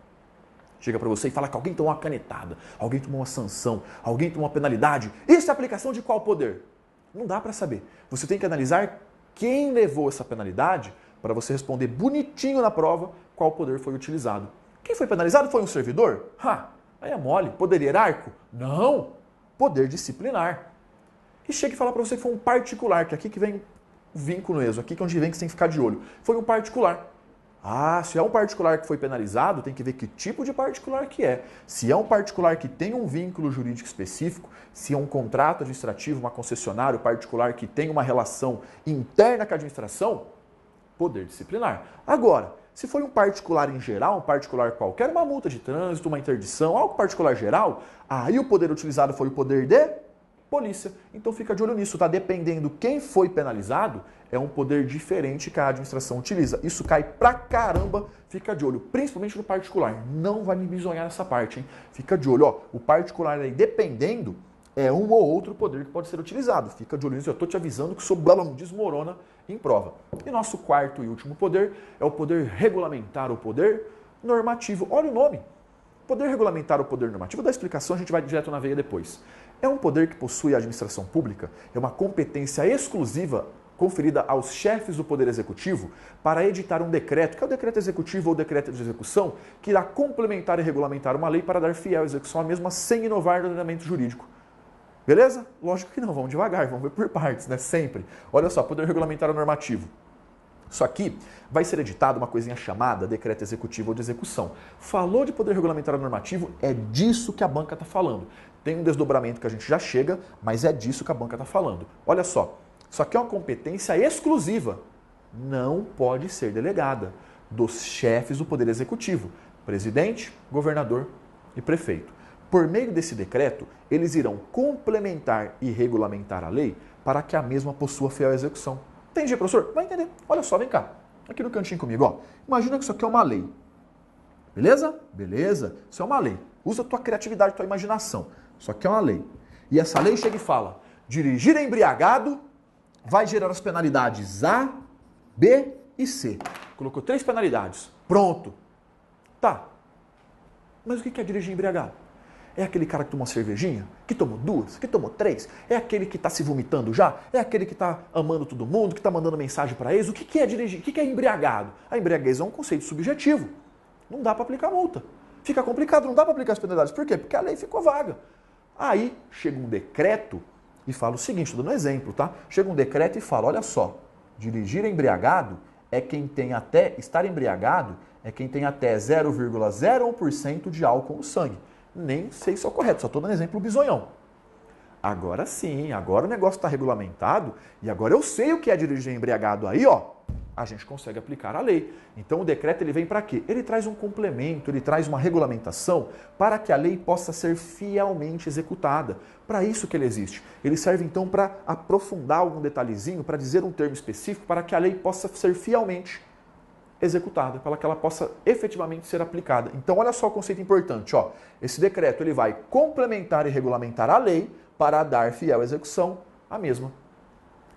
Chega para você e fala que alguém tomou uma canetada, alguém tomou uma sanção, alguém tomou uma penalidade. Isso é aplicação de qual poder? Não dá para saber. Você tem que analisar quem levou essa penalidade para você responder bonitinho na prova qual poder foi utilizado. Quem foi penalizado foi um servidor? Aí é mole. Poder hierárquico? Não. Poder disciplinar. E chega e fala para você que foi um particular, que aqui que vem o vínculo mesmo, aqui que é onde vem que você tem que ficar de olho. Foi um particular. Se é um particular que foi penalizado, tem que ver que tipo de particular que é. Se é um particular que tem um vínculo jurídico específico, se é um contrato administrativo, uma concessionária, particular que tem uma relação interna com a administração, poder disciplinar. Agora, se foi um particular em geral, um particular qualquer, uma multa de trânsito, uma interdição, algo particular geral, aí o poder utilizado foi o poder de polícia. Então fica de olho nisso, tá? Dependendo quem foi penalizado, é um poder diferente que a administração utiliza. Isso cai pra caramba, fica de olho, principalmente no particular. Não vai me bisonhar nessa parte, hein? Fica de olho, ó. O particular aí, dependendo, é um ou outro poder que pode ser utilizado. Fica de olho nisso, eu tô te avisando que isso desmorona em prova. E nosso quarto e último poder é o poder regulamentar, o poder normativo. Olha o nome. Poder regulamentar, o poder normativo. Vou dar explicação, a gente vai direto na veia depois. É um poder que possui a administração pública, é uma competência exclusiva conferida aos chefes do Poder Executivo para editar um decreto, que é o decreto executivo ou decreto de execução, que irá complementar e regulamentar uma lei para dar fiel execução à mesma sem inovar no ordenamento jurídico. Beleza? Lógico que não, vamos devagar, vamos ver por partes, né? Sempre. Olha só, poder regulamentar o normativo. Isso aqui vai ser editado uma coisinha chamada decreto executivo ou de execução. Falou de poder regulamentar ou normativo, é disso que a banca está falando. Tem um desdobramento que a gente já chega, mas é disso que a banca está falando. Olha só, isso aqui é uma competência exclusiva. Não pode ser delegada dos chefes do poder executivo, presidente, governador e prefeito. Por meio desse decreto, eles irão complementar e regulamentar a lei para que a mesma possua fiel execução. Entendi, professor? Vai entender. Olha só, vem cá. Aqui no cantinho comigo, ó. Imagina que isso aqui é uma lei. Beleza? Beleza. Isso é uma lei. Usa a tua criatividade, a tua imaginação. Isso aqui é uma lei. E essa lei chega e fala: dirigir embriagado vai gerar as penalidades A, B e C. Colocou 3 penalidades. Pronto. Tá. Mas o que é dirigir embriagado? É aquele cara que tomou uma cervejinha? Que tomou 2? Que tomou 3? É aquele que está se vomitando já? É aquele que está amando todo mundo? Que está mandando mensagem para eles? O que é dirigir? O que é embriagado? A embriaguez é um conceito subjetivo. Não dá para aplicar multa. Fica complicado, não dá para aplicar as penalidades. Por quê? Porque a lei ficou vaga. Aí chega um decreto e fala o seguinte, estou dando um exemplo, tá? Chega um decreto e fala, olha só, dirigir embriagado é quem tem até, estar embriagado é quem tem até 0,01% de álcool no sangue. Nem sei se é o correto, só estou dando exemplo bizonhão. Agora sim, agora o negócio está regulamentado e agora eu sei o que é dirigir embriagado aí, ó. A gente consegue aplicar a lei. Então o decreto ele vem para quê? Ele traz um complemento, ele traz uma regulamentação para que a lei possa ser fielmente executada. Para isso que ele existe. Ele serve então para aprofundar algum detalhezinho, para dizer um termo específico, para que a lei possa ser fielmente executada, para que ela possa efetivamente ser aplicada. Então olha só o conceito importante, ó. Esse decreto ele vai complementar e regulamentar a lei para dar fiel execução à mesma.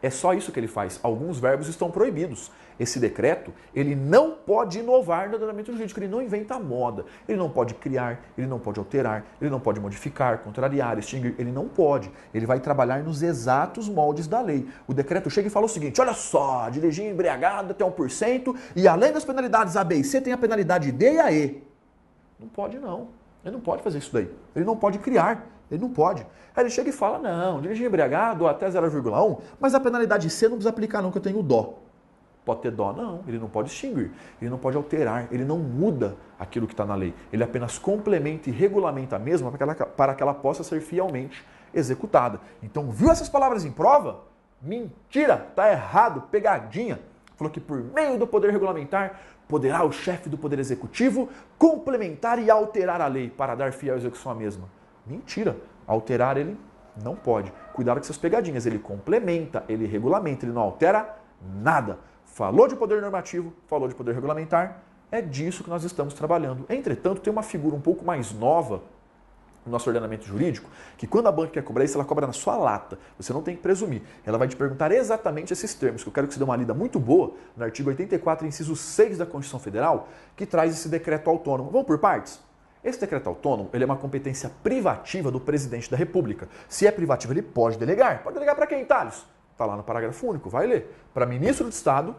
É só isso que ele faz. Alguns verbos estão proibidos. Esse decreto, ele não pode inovar no ordenamento jurídico, ele não inventa moda. Ele não pode criar, ele não pode alterar, ele não pode modificar, contrariar, extinguir, ele não pode. Ele vai trabalhar nos exatos moldes da lei. O decreto chega e fala o seguinte, olha só, dirigir embriagado até 1% e além das penalidades A, B e C, tem a penalidade D e a E. Não pode não. Ele não pode fazer isso daí. Ele não pode criar. Ele não pode. Aí ele chega e fala, não, dirigir embriagado até 0,1, mas a penalidade C não precisa aplicar não, que eu tenho dó. Pode ter dó? Não, ele não pode extinguir, ele não pode alterar, ele não muda aquilo que está na lei. Ele apenas complementa e regulamenta a mesma para que ela possa ser fielmente executada. Então, viu essas palavras em prova? Mentira, tá errado, pegadinha. Falou que por meio do poder regulamentar, poderá o chefe do poder executivo complementar e alterar a lei para dar fiel execução à mesma. Mentira. Alterar ele não pode. Cuidado com essas pegadinhas. Ele complementa, ele regulamenta, ele não altera nada. Falou de poder normativo, falou de poder regulamentar, é disso que nós estamos trabalhando. Entretanto, tem uma figura um pouco mais nova no nosso ordenamento jurídico, que quando a banca quer cobrar isso, ela cobra na sua lata. Você não tem que presumir. Ela vai te perguntar exatamente esses termos, que eu quero que você dê uma lida muito boa no artigo 84, inciso 6 da Constituição Federal, que traz esse decreto autônomo. Vamos por partes? Esse decreto autônomo ele é uma competência privativa do presidente da República. Se é privativo, ele pode delegar. Pode delegar para quem, Thales? Está lá no parágrafo único, vai ler. Para ministro de Estado,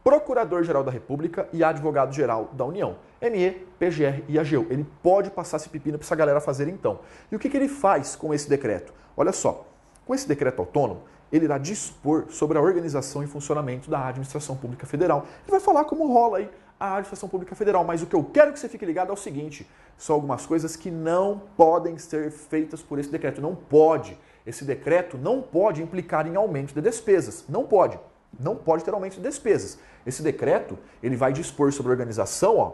Procurador-Geral da República e Advogado-Geral da União. ME, PGR e AGU. Ele pode passar esse pepino para essa galera fazer então. E o que ele faz com esse decreto? Olha só, com esse decreto autônomo, ele irá dispor sobre a organização e funcionamento da administração pública federal. Ele vai falar como rola aí a administração pública federal, mas o que eu quero que você fique ligado é o seguinte, são algumas coisas que não podem ser feitas por esse decreto, não pode. Esse decreto não pode implicar em aumento de despesas, não pode. Não pode ter aumento de despesas. Esse decreto, ele vai dispor sobre a organização, ó,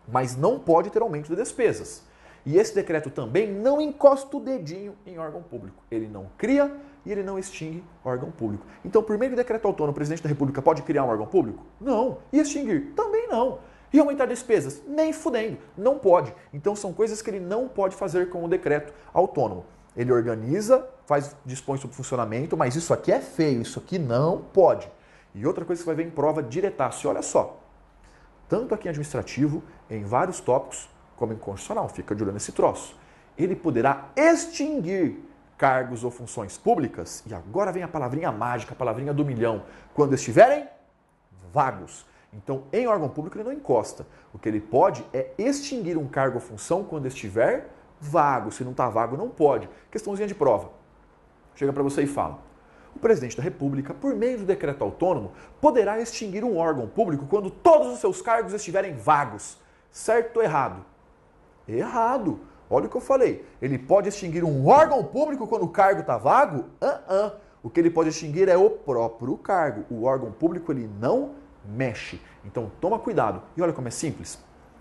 mas não pode ter aumento de despesas. E esse decreto também não encosta o dedinho em órgão público. Ele não cria e ele não extingue órgão público. Então, por meio do decreto autônomo, o presidente da República pode criar um órgão público? Não. E extinguir? Também não. E aumentar despesas? Nem fudendo. Não pode. Então, são coisas que ele não pode fazer com o decreto autônomo. Ele organiza, dispõe sobre o funcionamento, mas isso aqui é feio, isso aqui não pode. E outra coisa que você vai ver em prova diretaço, olha só, tanto aqui em administrativo, em vários tópicos, como em constitucional, fica de olho nesse troço. Ele poderá extinguir cargos ou funções públicas, e agora vem a palavrinha mágica, a palavrinha do milhão, quando estiverem vagos. Então, em órgão público ele não encosta. O que ele pode é extinguir um cargo ou função quando estiver vago. Se não está vago, não pode. Questãozinha de prova. Chega para você e fala: O presidente da República, por meio do decreto autônomo, poderá extinguir um órgão público quando todos os seus cargos estiverem vagos. Certo ou errado? Errado. Olha o que eu falei. Ele pode extinguir um órgão público quando o cargo está vago? O que ele pode extinguir é o próprio cargo. O órgão público ele não mexe. Então toma cuidado. E olha como é simples.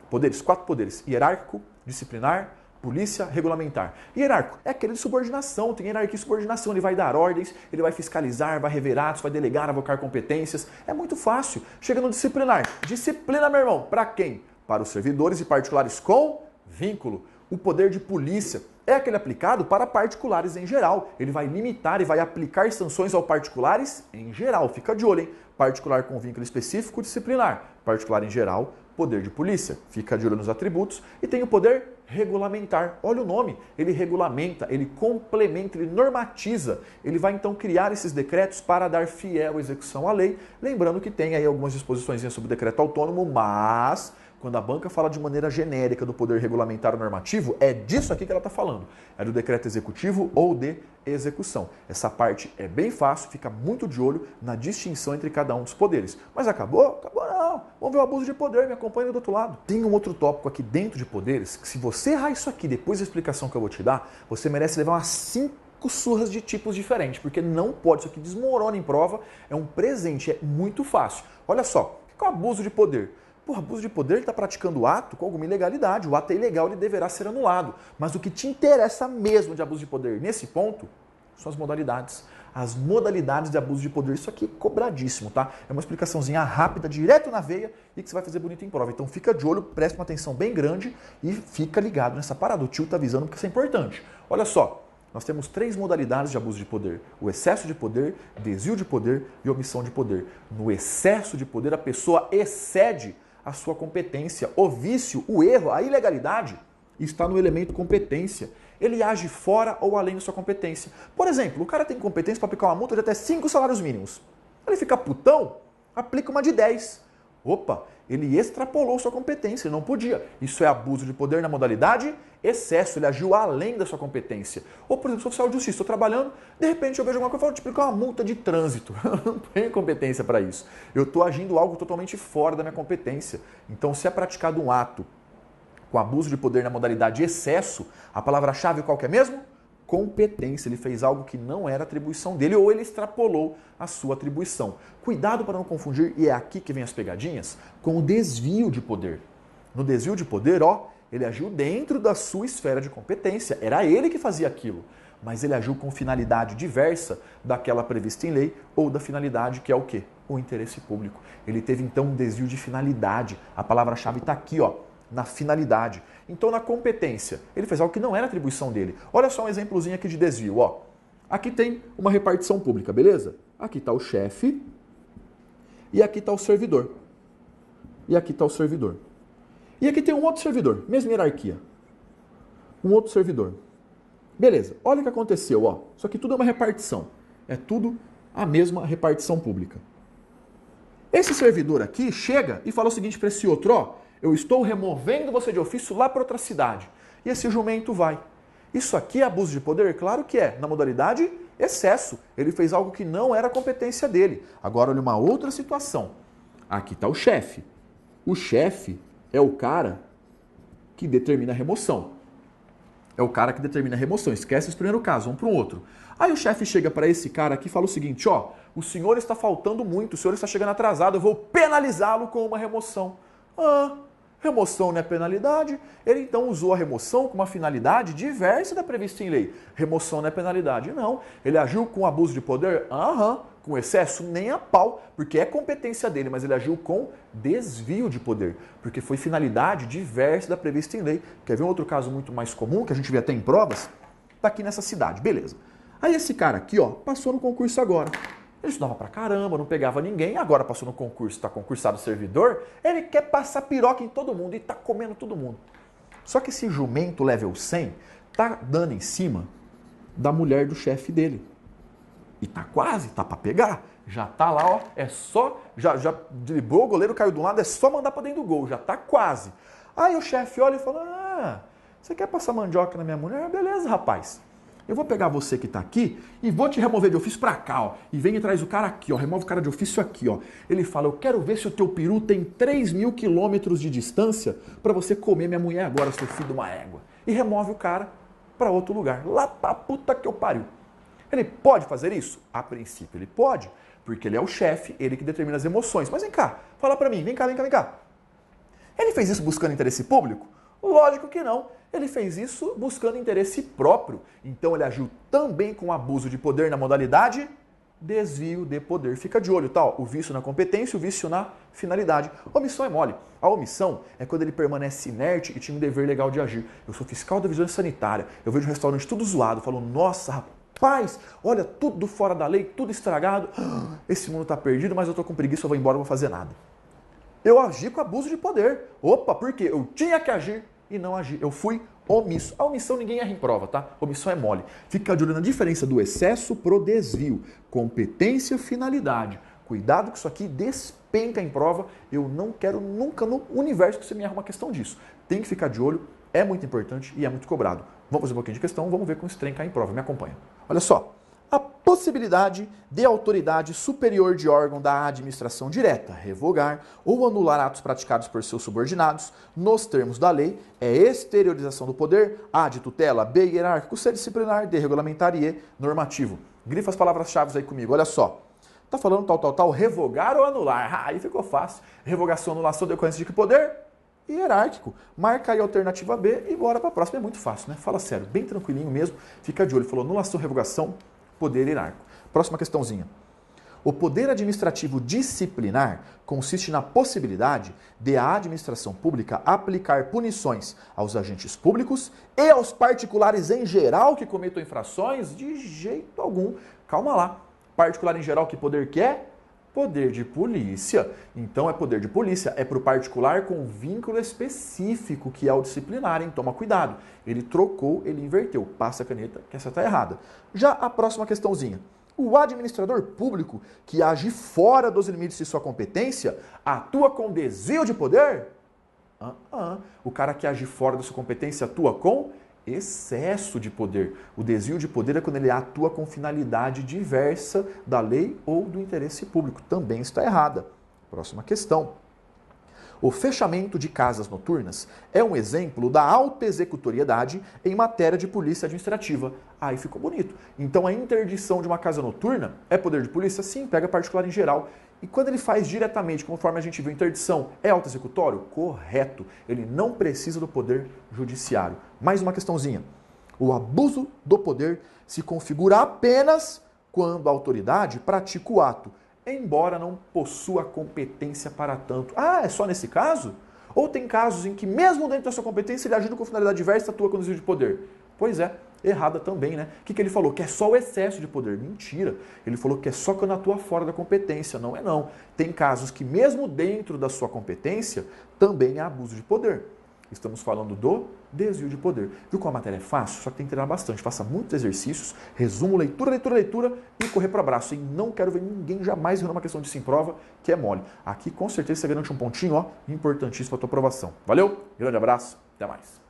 Poderes, 4 poderes. Hierárquico, disciplinar, polícia, regulamentar. Hierárquico é aquele de subordinação, tem hierarquia e subordinação, ele vai dar ordens, ele vai fiscalizar, vai rever atos, vai delegar, avocar competências. É muito fácil. Chega no disciplinar. Disciplina, meu irmão, para quem? Para os servidores e particulares com vínculo. O poder de polícia é aquele aplicado para particulares em geral. Ele vai limitar e vai aplicar sanções aos particulares em geral. Fica de olho, hein? Particular com vínculo específico, disciplinar. Particular em geral, poder de polícia. Fica de olho nos atributos. E tem o poder regulamentar. Olha o nome. Ele regulamenta, ele complementa, ele normatiza. Ele vai então criar esses decretos para dar fiel execução à lei. Lembrando que tem aí algumas disposições sobre o decreto autônomo, mas quando a banca fala de maneira genérica do poder regulamentar ou normativo, é disso aqui que ela está falando. É do decreto executivo ou de execução. Essa parte é bem fácil, fica muito de olho na distinção entre cada um dos poderes. Mas acabou? Acabou não. Vamos ver o abuso de poder, me acompanha do outro lado. Tem um outro tópico aqui dentro de poderes, que se você errar isso aqui depois da explicação que eu vou te dar, você merece levar umas 5 surras de tipos diferentes, porque não pode, isso aqui desmorona em prova, é um presente, é muito fácil. Olha só, o que é o abuso de poder? Por abuso de poder, ele está praticando o ato com alguma ilegalidade. O ato é ilegal, ele deverá ser anulado. Mas o que te interessa mesmo de abuso de poder nesse ponto são as modalidades. As modalidades de abuso de poder. Isso aqui é cobradíssimo, tá? É uma explicaçãozinha rápida, direto na veia e que você vai fazer bonito em prova. Então fica de olho, preste uma atenção bem grande e fica ligado nessa parada. O tio está avisando porque isso é importante. Olha só. Nós temos 3 modalidades de abuso de poder. O excesso de poder, desvio de poder e omissão de poder. No excesso de poder, a pessoa excede a sua competência. O vício, o erro, a ilegalidade está no elemento competência. Ele age fora ou além da sua competência. Por exemplo, o cara tem competência para aplicar uma multa de até 5 salários mínimos. Ele fica putão, aplica uma de 10. Opa, ele extrapolou sua competência, ele não podia. Isso é abuso de poder na modalidade excesso, ele agiu além da sua competência. Ou, por exemplo, sou oficial de justiça, estou trabalhando, de repente eu vejo alguma coisa e falo, te aplicar uma multa de trânsito. Eu não tenho competência para isso. Eu estou agindo algo totalmente fora da minha competência. Então, se é praticado um ato com abuso de poder na modalidade excesso, a palavra-chave qual que é mesmo? Competência. Ele fez algo que não era atribuição dele ou ele extrapolou a sua atribuição. Cuidado para não confundir, e é aqui que vem as pegadinhas, com o desvio de poder. No desvio de poder, ele agiu dentro da sua esfera de competência. Era ele que fazia aquilo, mas ele agiu com finalidade diversa daquela prevista em lei ou da finalidade que é o quê? O interesse público. Ele teve então um desvio de finalidade. A palavra-chave está aqui, na finalidade. Então, na competência, ele fez algo que não era atribuição dele. Olha só um exemplozinho aqui de desvio. Aqui tem uma repartição pública, beleza? Aqui está o chefe e aqui está o servidor. E aqui está o servidor. E aqui tem um outro servidor, mesma hierarquia. Um outro servidor. Beleza, olha o que aconteceu. Isso aqui tudo é uma repartição. É tudo a mesma repartição pública. Esse servidor aqui chega e fala o seguinte para esse outro, eu estou removendo você de ofício lá para outra cidade. E esse jumento vai. Isso aqui é abuso de poder? Claro que é. Na modalidade excesso. Ele fez algo que não era competência dele. Agora olha uma outra situação. Aqui está o chefe. O chefe é o cara que determina a remoção. É o cara que determina a remoção. Esquece esse primeiro caso, vamos para um outro. Aí o chefe chega para esse cara aqui e fala o seguinte, o senhor está faltando muito, o senhor está chegando atrasado, eu vou penalizá-lo com uma remoção. Remoção não é penalidade? Ele então usou a remoção com uma finalidade diversa da prevista em lei. Remoção não é penalidade? Não. Ele agiu com abuso de poder? Com excesso? Nem a pau, porque é competência dele, mas ele agiu com desvio de poder, porque foi finalidade diversa da prevista em lei. Quer ver um outro caso muito mais comum, que a gente vê até em provas? Está aqui nessa cidade, beleza. Aí esse cara aqui, passou no concurso agora. Ele estudava pra caramba, não pegava ninguém, agora passou no concurso, está concursado servidor, ele quer passar piroca em todo mundo e está comendo todo mundo. Só que esse jumento level 100 tá dando em cima da mulher do chefe dele. E tá quase, tá para pegar. Já tá lá, é só, já driblou, o goleiro caiu do lado, é só mandar para dentro do gol, já tá quase. Aí o chefe olha e fala, você quer passar mandioca na minha mulher? Beleza, rapaz. eu vou pegar você que está aqui e vou te remover de ofício para cá, ó. E vem e traz o cara aqui, ó. Remove o cara de ofício aqui, ó. Ele fala, eu quero ver se o teu peru tem 3.000 quilômetros de distância para você comer minha mulher agora, seu filho de uma égua. E remove o cara para outro lugar. Lá pra puta que eu pariu. Ele pode fazer isso? A princípio ele pode, porque ele é o chefe, ele que determina as emoções. Mas vem cá, fala pra mim, vem cá. Ele fez isso buscando interesse público? Lógico que não. Ele fez isso buscando interesse próprio. Então ele agiu também com abuso de poder na modalidade desvio de poder. Fica de olho, tal. O vício na competência, o vício na finalidade. Omissão é mole. A omissão é quando ele permanece inerte e tinha um dever legal de agir. Eu sou fiscal da vigilância sanitária. Eu vejo um restaurante tudo zoado. Falo, nossa, rapaz, olha, tudo fora da lei, tudo estragado. Esse mundo tá perdido, mas eu tô com preguiça, eu vou embora, não vou fazer nada. Eu agi com abuso de poder. Opa, por quê? Eu tinha que agir e não agi. Eu fui omisso. A omissão ninguém erra em prova, tá? Omissão é mole. Fica de olho na diferença do excesso pro desvio. Competência, finalidade. Cuidado que isso aqui despenca em prova. Eu não quero nunca no universo que você me erra uma questão disso. Tem que ficar de olho, é muito importante e é muito cobrado. Vamos fazer um pouquinho de questão, vamos ver como esse trem cai em prova. Me acompanha. Olha só. A possibilidade de autoridade superior de órgão da administração direta revogar ou anular atos praticados por seus subordinados, nos termos da lei, é exteriorização do poder, A de tutela, B hierárquico, C disciplinar, D regulamentar e E normativo. Grifa as palavras-chave aí comigo, olha só. Tá falando tal, revogar ou anular. Aí ficou fácil. Revogação, anulação, decorrência de que poder? Hierárquico. Marca aí a alternativa B e bora para a próxima. É muito fácil, né? Fala sério, bem tranquilinho mesmo. Fica de olho. Falou anulação, revogação, poder hierárquico. Próxima questãozinha. O poder administrativo disciplinar consiste na possibilidade de a administração pública aplicar punições aos agentes públicos e aos particulares em geral que cometam infrações? De jeito algum. Calma lá. Particular em geral, que poder que é? Poder de polícia. Então é poder de polícia, é para o particular com vínculo específico, que é o disciplinar, hein? Toma cuidado. Ele trocou, ele inverteu. Passa a caneta, que essa está errada. Já a próxima questãozinha. O administrador público que age fora dos limites de sua competência atua com desvio de poder? O cara que age fora da sua competência atua com excesso de poder. O desvio de poder é quando ele atua com finalidade diversa da lei ou do interesse público. Também está errada. Próxima questão. O fechamento de casas noturnas é um exemplo da autoexecutoriedade em matéria de polícia administrativa. Aí ficou bonito. Então a interdição de uma casa noturna é poder de polícia? Sim, pega particular em geral. E quando ele faz diretamente, conforme a gente viu, interdição, é autoexecutório? Correto. Ele não precisa do poder judiciário. Mais uma questãozinha. O abuso do poder se configura apenas quando a autoridade pratica o ato, embora não possua competência para tanto. Ah, é só nesse caso? Ou tem casos em que, mesmo dentro da sua competência, ele agindo com finalidade diversa, atua com desvio de poder? Pois é, errada também, né? O que ele falou? Que é só o excesso de poder. Mentira. Ele falou que é só quando atua fora da competência. Não é não. Tem casos que, mesmo dentro da sua competência, também há abuso de poder. Estamos falando do desvio de poder. Viu como a matéria é fácil? Só que tem que treinar bastante. Faça muitos exercícios, resumo, leitura e correr para o abraço. E não quero ver ninguém jamais errando uma questão de sim prova, que é mole. Aqui com certeza você garante um pontinho, ó, importantíssimo para a tua aprovação. Valeu, grande abraço, até mais.